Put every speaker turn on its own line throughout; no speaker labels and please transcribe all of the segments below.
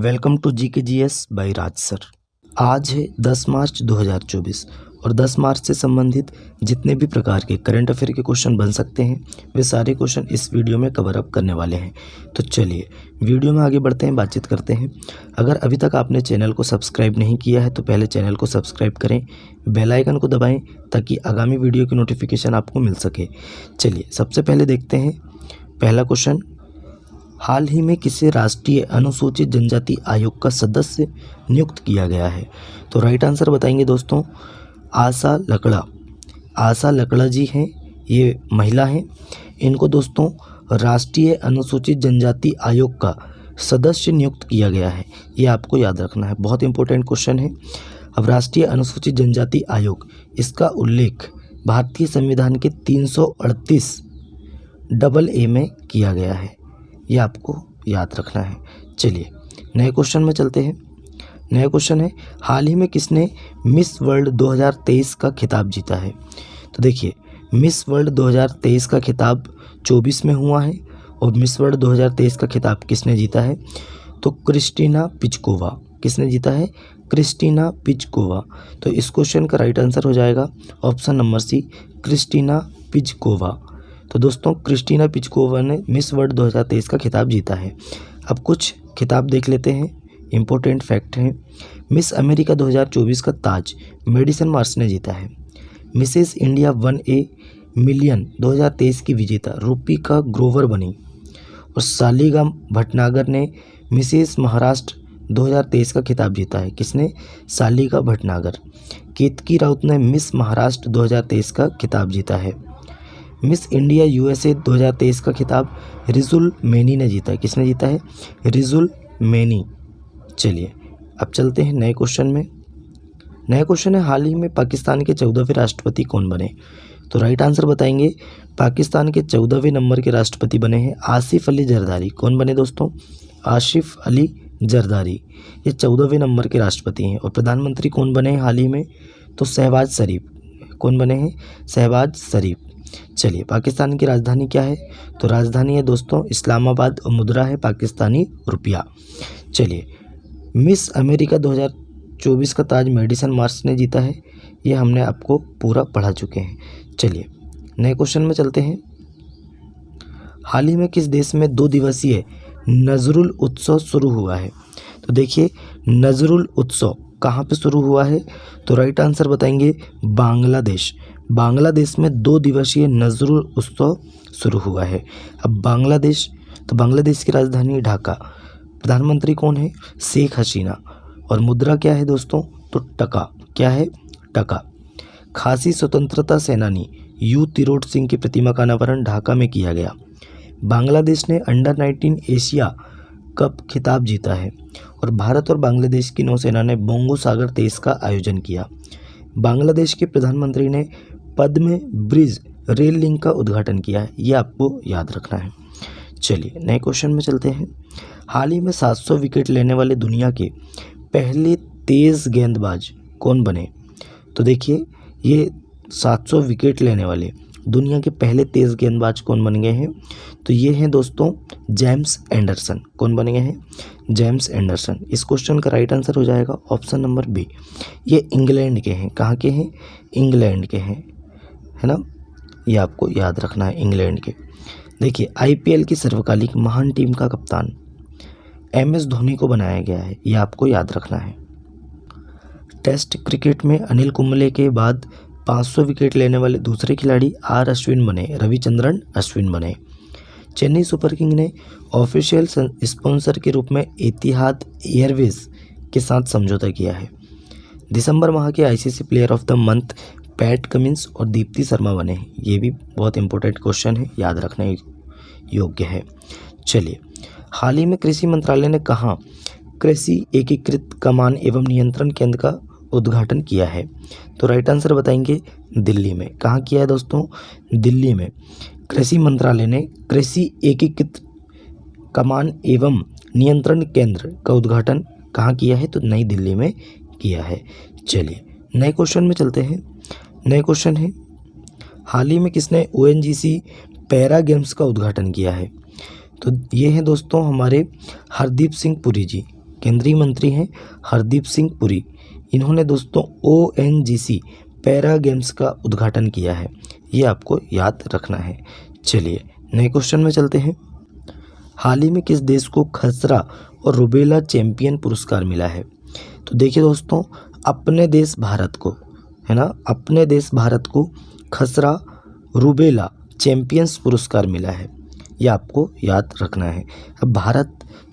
Welcome to जी के G S by Raj sir. आज है 10 मार्च 2024 और 10 मार्च से संबंधित जितने भी प्रकार के करंट अफेयर के क्वेश्चन बन सकते हैं वे सारे क्वेश्चन इस वीडियो में कवर अप करने वाले हैं। तो चलिए वीडियो में आगे बढ़ते हैं, बातचीत करते हैं। अगर अभी तक आपने चैनल को सब्सक्राइब नहीं किया है तो पहले चैनल को सब्सक्राइब करें, बेल आइकन को दबाएँ ताकि आगामी वीडियो की नोटिफिकेशन आपको मिल सके। चलिए सबसे पहले देखते हैं पहला क्वेश्चन। हाल ही में किसे राष्ट्रीय अनुसूचित जनजाति आयोग का सदस्य नियुक्त किया गया है? तो राइट आंसर बताएंगे दोस्तों आशा लकड़ा। आशा लकड़ा जी हैं, ये महिला हैं। इनको दोस्तों राष्ट्रीय अनुसूचित जनजाति आयोग का सदस्य नियुक्त किया गया है, ये आपको याद रखना है, बहुत इंपॉर्टेंट क्वेश्चन है। अब राष्ट्रीय अनुसूचित जनजाति आयोग, इसका उल्लेख भारतीय संविधान के 338 AA में किया गया है, ये आपको याद रखना है। चलिए नए क्वेश्चन में चलते हैं। नया क्वेश्चन है, हाल ही में किसने मिस वर्ल्ड 2023 का खिताब जीता है? तो देखिए मिस वर्ल्ड 2023 का खिताब 24 में हुआ है और मिस वर्ल्ड 2023 का खिताब किसने जीता है? तो क्रिस्टीना पिचकोवा। किसने जीता है? क्रिस्टीना पिचकोवा। तो इस क्वेश्चन का राइट आंसर हो जाएगा ऑप्शन नंबर सी, क्रिस्टीना पिचकोवा। तो दोस्तों क्रिस्टीना पिचकोवा ने मिस वर्ल्ड 2023 का खिताब जीता है। अब कुछ खिताब देख लेते हैं, इम्पोर्टेंट फैक्ट हैं। मिस अमेरिका 2024 का ताज मेडिसन मार्स ने जीता है। मिसेस इंडिया 1A मिलियन 2023 की विजेता रूपिका ग्रोवर बनी। और सालिगा भटनागर ने मिसेस महाराष्ट्र 2023 का खिताब जीता है। किसने? सालिगा भटनागर। केतकी राउत ने मिस महाराष्ट्र 2023 का खिताब जीता है। मिस इंडिया USA 2023 का खिताब रिजुल मैनी ने जीता है। किसने जीता है? रिजुल मैनी। चलिए अब चलते हैं नए क्वेश्चन में। नया क्वेश्चन है, हाल ही में पाकिस्तान के 14वें राष्ट्रपति कौन बने? तो राइट आंसर बताएंगे पाकिस्तान के 14वें नंबर के राष्ट्रपति बने हैं आसिफ अली जरदारी। कौन बने दोस्तों? आसिफ अली जरदारी, ये 14वें नंबर के राष्ट्रपति हैं। और प्रधानमंत्री कौन बने हैं हाल ही में? तो शहबाज शरीफ। कौन बने हैं? शहबाज शरीफ। चलिए पाकिस्तान की राजधानी क्या है? तो राजधानी है दोस्तों इस्लामाबाद और मुद्रा है पाकिस्तानी रुपया। चलिए मिस अमेरिका 2024 का ताज मेडिसन मार्स ने जीता है, ये हमने आपको पूरा पढ़ा चुके हैं। चलिए नए क्वेश्चन में चलते हैं। हाल ही में किस देश में 2 दिवसीय नजरुल उत्सव शुरू हुआ है? तो देखिए नजरुल उत्सव कहाँ पे शुरू हुआ है? तो राइट आंसर बताएंगे बांग्लादेश। बांग्लादेश में 2 दिवसीय नजरुल उत्सव शुरू हुआ है। अब बांग्लादेश, तो बांग्लादेश की राजधानी ढाका। प्रधानमंत्री कौन है? शेख हसीना। और मुद्रा क्या है दोस्तों? तो टका। क्या है? टका। खासी स्वतंत्रता सेनानी यू तिरोट सिंह की प्रतिमा का अनावरण ढाका में किया गया। बांग्लादेश ने अंडर 19 एशिया कप खिताब जीता है। और भारत और बांग्लादेश की नौसेना ने बोंगो सागर 23 का आयोजन किया। बांग्लादेश के प्रधानमंत्री ने पद्म ब्रिज रेल लिंक का उद्घाटन किया है, ये आपको याद रखना है। चलिए नए क्वेश्चन में चलते हैं। हाल ही में 700 विकेट लेने वाले दुनिया के पहले तेज़ गेंदबाज कौन बने? तो देखिए ये 700 विकेट लेने वाले दुनिया के पहले तेज़ गेंदबाज कौन बन गए हैं? तो ये हैं दोस्तों जेम्स एंडरसन। कौन बन गए हैं? James Anderson. इस क्वेश्चन का राइट आंसर हो जाएगा ऑप्शन नंबर बी, ये इंग्लैंड के हैं। कहाँ के हैं? इंग्लैंड के हैं, है ना, ये आपको याद रखना है, इंग्लैंड के। देखिए IPL की सर्वकालिक महान टीम का कप्तान MS धोनी को बनाया गया है, ये आपको याद रखना है। टेस्ट क्रिकेट में अनिल कुंबले के बाद 500 विकेट लेने वाले दूसरे खिलाड़ी R अश्विन बने, रविचंद्रन अश्विन बने। चेन्नई सुपर किंग ने ऑफिशियल स्पॉन्सर के रूप में एतिहाद एयरवेज के साथ समझौता किया है। दिसंबर माह के ICC player of the month PAT Cummins और दीप्ति शर्मा बने हैं, ये भी बहुत इंपॉर्टेंट क्वेश्चन है, याद रखने योग्य है। चलिए हाल ही में कृषि मंत्रालय ने कहाँ कृषि एकीकृत कमान एवं नियंत्रण केंद्र का उद्घाटन किया है? तो राइट आंसर बताएंगे दिल्ली में। कहाँ किया है दोस्तों? दिल्ली में। कृषि मंत्रालय ने कृषि एकीकृत कमान एवं नियंत्रण केंद्र का उद्घाटन कहाँ किया है? तो नई दिल्ली में किया है। चलिए नए क्वेश्चन में चलते हैं। नए क्वेश्चन है, हाल ही में किसने ONGC पैरा गेम्स का उद्घाटन किया है? तो ये हैं दोस्तों हमारे हरदीप सिंह पुरी जी। केंद्रीय मंत्री हैं हरदीप सिंह पुरी। इन्होंने दोस्तों ONGC पैरा गेम्स का उद्घाटन किया है, ये आपको याद रखना है। चलिए नए क्वेश्चन में चलते हैं। हाल ही में किस देश को खसरा और रुबेला चैंपियन पुरस्कार मिला है? तो देखिए दोस्तों, अपने देश भारत को, है ना, अपने देश भारत को खसरा रुबेला चैंपियंस पुरस्कार मिला है, ये आपको याद रखना है। अब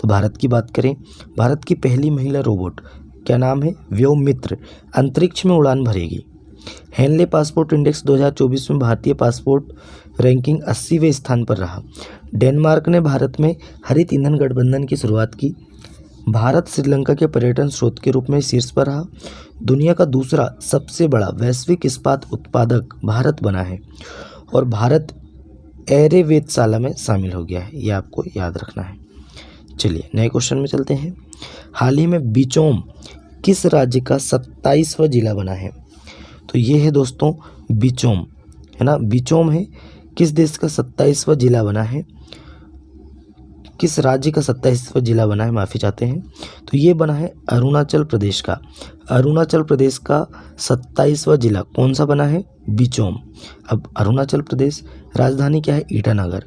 भारत की बात करें, भारत की पहली महिला रोबोट क्या नाम है? व्योममित्र अंतरिक्ष में उड़ान भरेगी। हेनले पासपोर्ट इंडेक्स 2024 में भारतीय पासपोर्ट रैंकिंग 80वें स्थान पर रहा। डेनमार्क ने भारत में हरित ईंधन गठबंधन की शुरुआत की। भारत श्रीलंका के पर्यटन स्रोत के रूप में शीर्ष पर रहा। दुनिया का दूसरा सबसे बड़ा वैश्विक इस्पात उत्पादक भारत बना है और भारत एरे वेधशाला में शामिल हो गया है, ये आपको याद रखना है। चलिए नए क्वेश्चन में चलते हैं। हाल ही में बिचौम किस राज्य का 27वां जिला बना है? तो ये है दोस्तों बिचौम, है ना, बिचौम है किस देश का 27वां जिला बना है? किस राज्य का 27वां जिला बना है, माफ़ी चाहते हैं। तो ये बना है अरुणाचल प्रदेश का। अरुणाचल प्रदेश का 27वां जिला कौन सा बना है? बिचौम। अब अरुणाचल प्रदेश, राजधानी क्या है? ईटानगर।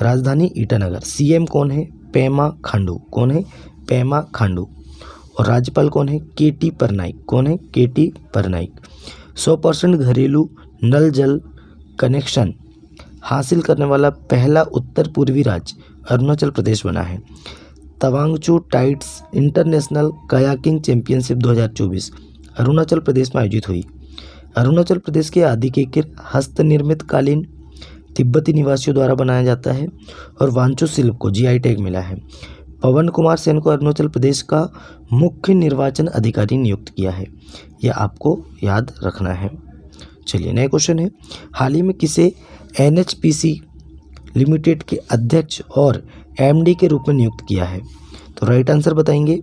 राजधानी ईटानगर। CM कौन है? पेमा खांडू। कौन है? पेमा खांडू। और राज्यपाल कौन है? KT परनाइक। कौन है? KT परनाइक। 100% घरेलू नल जल कनेक्शन हासिल करने वाला पहला उत्तर पूर्वी राज्य अरुणाचल प्रदेश बना है। Tawangchu tides international kayaking championship 2024 Arunachal Pradesh में आयोजित हुई। अरुणाचल प्रदेश के आदिकेकिर हस्तनिर्मित कालीन तिब्बती निवासियों द्वारा बनाया जाता है और वांचो शिल्प को GI टैग मिला है। पवन कुमार सेन को अरुणाचल प्रदेश का मुख्य निर्वाचन अधिकारी नियुक्त किया है, यह आपको याद रखना है। चलिए नए क्वेश्चन है। हाल ही में किसे NHPC लिमिटेड के अध्यक्ष और MD के रूप में नियुक्त किया है? तो राइट आंसर बताएंगे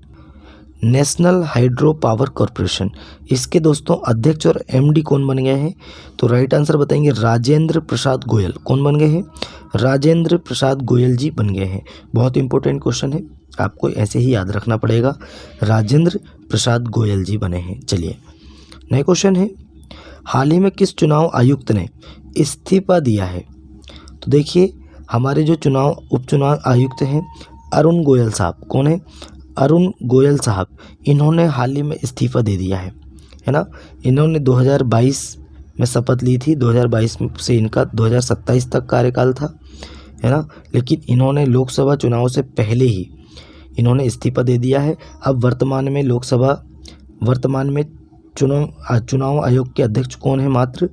नेशनल हाइड्रो पावर कॉरपोरेशन। इसके दोस्तों अध्यक्ष और MD कौन बन गए हैं? तो राइट आंसर बताएंगे राजेंद्र प्रसाद गोयल। कौन बन गए हैं? राजेंद्र प्रसाद गोयल जी बन गए हैं। बहुत इंपॉर्टेंट क्वेश्चन है, आपको ऐसे ही याद रखना पड़ेगा, राजेंद्र प्रसाद गोयल जी बने हैं। चलिए नए क्वेश्चन है। हाल ही में किस चुनाव आयुक्त ने इस्तीफा दिया है? तो देखिए हमारे जो उपचुनाव आयुक्त हैं अरुण गोयल साहब। कौन है? अरुण गोयल साहब। इन्होंने हाल ही में इस्तीफा दे दिया है ना। इन्होंने 2022 में शपथ ली थी, 2022 से इनका 2027 तक कार्यकाल था, है ना, लेकिन इन्होंने लोकसभा चुनाव से पहले ही इन्होंने इस्तीफा दे दिया है। अब वर्तमान में चुनाव आयोग के अध्यक्ष कौन है? मात्र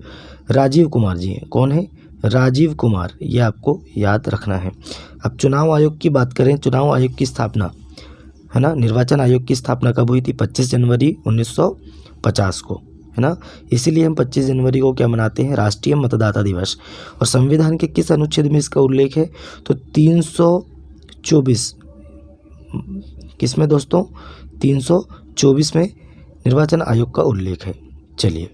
राजीव कुमार जी हैं। कौन है? राजीव कुमार, ये आपको याद रखना है। अब चुनाव आयोग की बात करें, चुनाव आयोग की स्थापना, है ना, निर्वाचन आयोग की स्थापना कब हुई थी? 25 जनवरी 1950 को, है ना। इसीलिए हम 25 जनवरी को क्या मनाते हैं? राष्ट्रीय मतदाता दिवस। और संविधान के किस अनुच्छेद में इसका उल्लेख है? तो 324 किस में दोस्तों? 324 में निर्वाचन आयोग का उल्लेख है। चलिए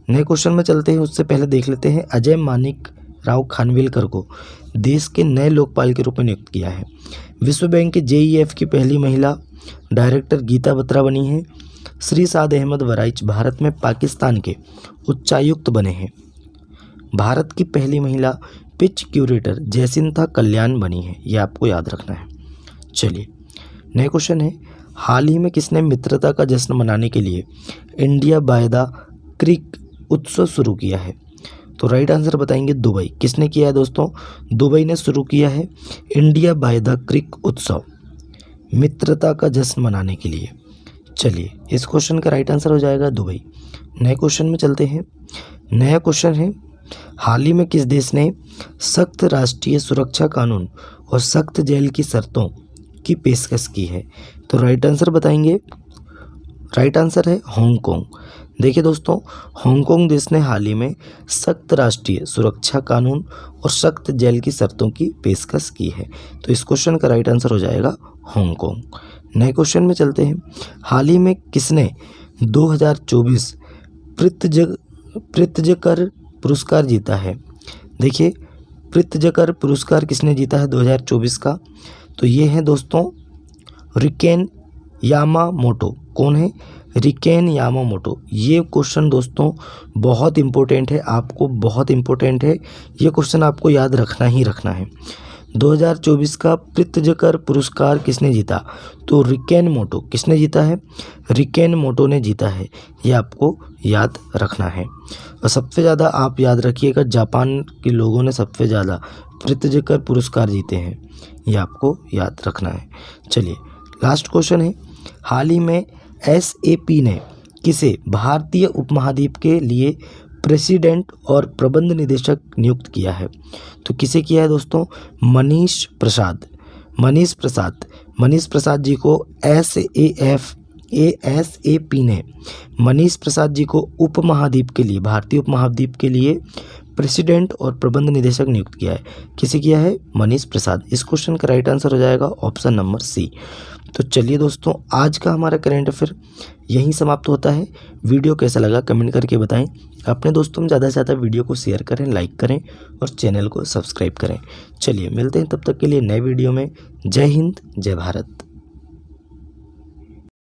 नए क्वेश्चन में चलते हैं, उससे पहले देख लेते हैं अजय मानिक राव खानविलकर को देश के नए लोकपाल के रूप में नियुक्त किया है। विश्व बैंक के JEF की पहली महिला डायरेक्टर गीता बत्रा बनी है। श्री साद अहमद वराइच भारत में पाकिस्तान के उच्चायुक्त बने हैं। भारत की पहली महिला पिच क्यूरेटर जयसिंथा कल्याण बनी है, यह आपको याद रखना है। चलिए नए क्वेश्चन है। हाल ही में किसने मित्रता का जश्न मनाने के लिए इंडिया बाय द क्रिक उत्सव शुरू किया है? तो राइट आंसर बताएंगे दुबई। किसने किया है दोस्तों? दुबई ने शुरू किया है इंडिया बाय द क्रिक उत्सव, मित्रता का जश्न मनाने के लिए। चलिए इस क्वेश्चन का राइट आंसर हो जाएगा दुबई। नए क्वेश्चन में चलते हैं। नया क्वेश्चन है, हाल ही में किस देश ने सख्त राष्ट्रीय सुरक्षा कानून और सख्त जेल की शर्तों की पेशकश की है? तो राइट आंसर बताएंगे, राइट आंसर है हांगकांग। देखिए दोस्तों, हांगकांग देश ने हाल ही में सख्त राष्ट्रीय सुरक्षा कानून और सख्त जेल की शर्तों की पेशकश की है। तो इस क्वेश्चन का राइट आंसर हो जाएगा हांगकांग। नए क्वेश्चन में चलते हैं। हाल ही में किसने 2024 प्रित्जकर पुरस्कार जीता है? देखिए प्रित्जकर पुरस्कार किसने जीता है 2024 का? तो ये है दोस्तों रिकेन यामामोटो कौन है? RIKEN Yamamoto. ये क्वेश्चन दोस्तों बहुत इंपॉर्टेंट है, आपको बहुत इंपॉर्टेंट है, ये क्वेश्चन आपको याद रखना ही रखना है। 2024 का प्रित्जकर पुरस्कार किसने जीता? तो रिकेन मोटो। किसने जीता है? रिकेन मोटो ने जीता है, ये आपको याद रखना है। और सबसे ज़्यादा आप याद रखिएगा, जापान के लोगों ने सबसे ज़्यादा प्रित्जकर पुरस्कार जीते हैं, ये आपको याद रखना है। चलिए लास्ट क्वेश्चन है, हाल ही में SAP ने किसे भारतीय उपमहाद्वीप के लिए प्रेसिडेंट और प्रबंध निदेशक नियुक्त किया है? तो किसे किया है दोस्तों? मनीष प्रसाद जी को SAP ने मनीष प्रसाद जी को उपमहाद्वीप के लिए, भारतीय उपमहाद्वीप के लिए प्रेसिडेंट और प्रबंध निदेशक नियुक्त किया है। किसे किया है? मनीष प्रसाद। इस क्वेश्चन का राइट आंसर हो जाएगा ऑप्शन नंबर सी। तो चलिए दोस्तों, आज का हमारा करंट अफेयर यहीं समाप्त होता है। वीडियो कैसा लगा कमेंट करके बताएं। अपने दोस्तों में ज़्यादा से ज़्यादा वीडियो को शेयर करें, लाइक करें और चैनल को सब्सक्राइब करें। चलिए मिलते हैं तब तक के लिए नए वीडियो में। जय हिंद, जय भारत।